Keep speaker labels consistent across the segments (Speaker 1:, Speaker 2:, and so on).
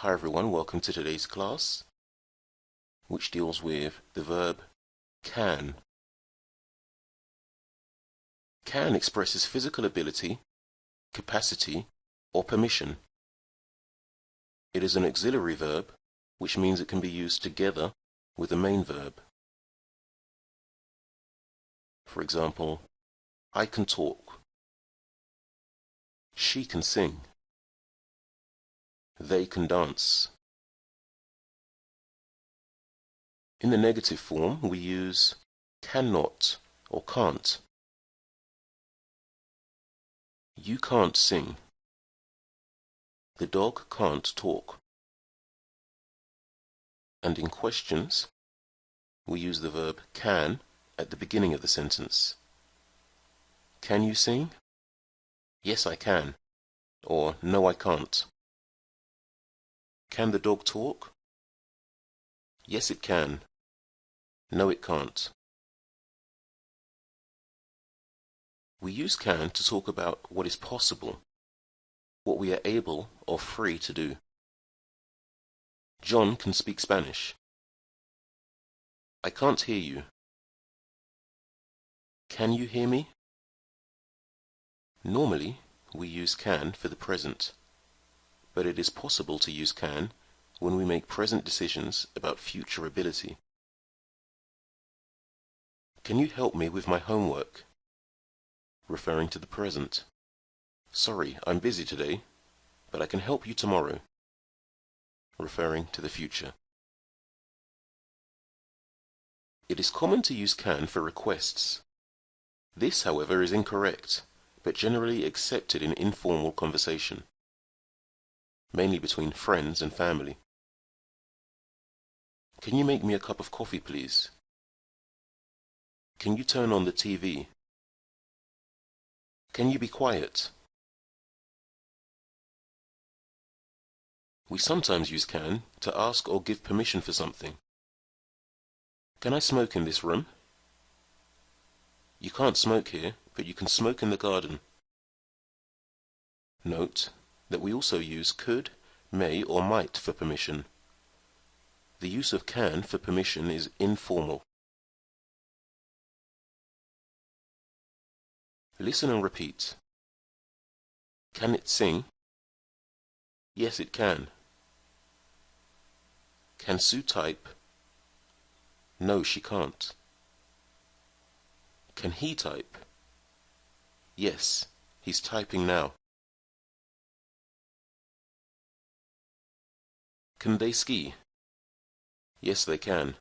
Speaker 1: Hi everyone, welcome to today's class, which deals with the verb can. Can expresses physical ability, capacity, or permission. It is an auxiliary verb, which means it can be used together with the main verb. For example, I can talk. She can sing. They can dance. In the negative form, we use cannot or can't. You can't sing. The dog can't talk. And in questions, we use the verb can at the beginning of the sentence. Can you sing? Yes, I can. Or no, I can't. Can the dog talk? Yes, it can. No, it can't. We use can to talk about what is possible, what we are able or free to do. John can speak Spanish. I can't hear you. Can you hear me? Normally, we use can for the present, but it is possible to use can when we make present decisions about future ability. Can you help me with my homework? Referring to the present. Sorry, I'm busy today, but I can help you tomorrow. Referring to the future. It is common to use can for requests. This, however, is incorrect, but generally accepted in informal conversation, mainly between friends and family. Can you make me a cup of coffee, please? Can you turn on the TV? Can you be quiet? We sometimes use can to ask or give permission for something. Can I smoke in this room? You can't smoke here, but you can smoke in the garden. Note that we also use could, may, or might for permission. The use of can for permission is informal. Listen and repeat. Can it sing? Yes, it can. Can Sue type? No, she can't. Can he type? Yes, he's typing now. Can they ski? Yes, they can.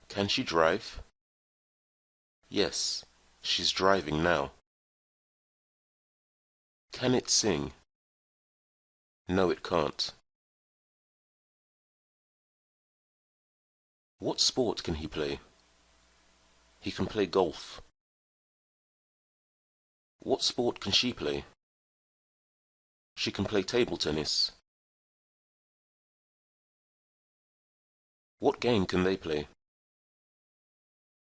Speaker 1: Can she drive? Yes, she's driving now. Can it sing? No, it can't. What sport can he play? He can play golf. What sport can she play? She can play table tennis. What game can they play?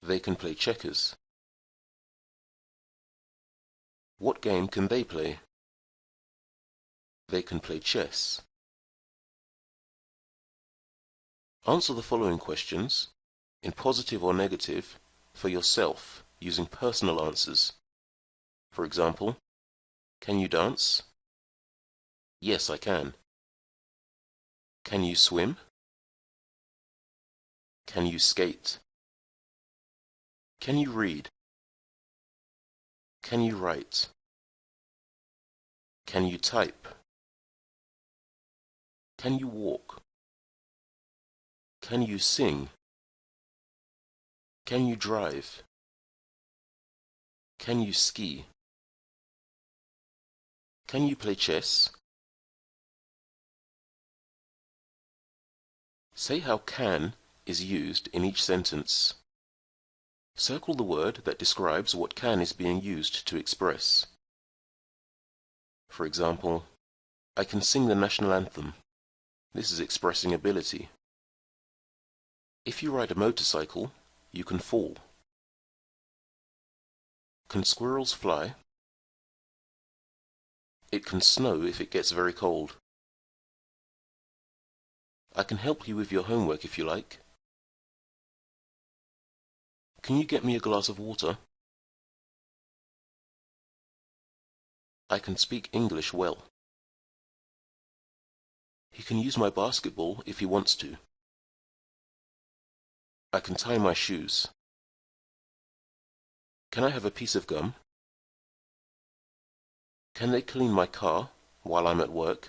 Speaker 1: They can play checkers. What game can they play? They can play chess. Answer the following questions, in positive or negative, for yourself using personal answers. For example, can you dance? Yes, I can. Can you swim? Can you skate? Can you read? Can you write? Can you type? Can you walk? Can you sing? Can you drive? Can you ski? Can you play chess? Say how can is used in each sentence. Circle the word that describes what can is being used to express. For example, I can sing the national anthem. This is expressing ability. If you ride a motorcycle, you can fall. Can squirrels fly? It can snow if it gets very cold. I can help you with your homework if you like. Can you get me a glass of water? I can speak English well. He can use my basketball if he wants to. I can tie my shoes. Can I have a piece of gum? Can they clean my car while I'm at work?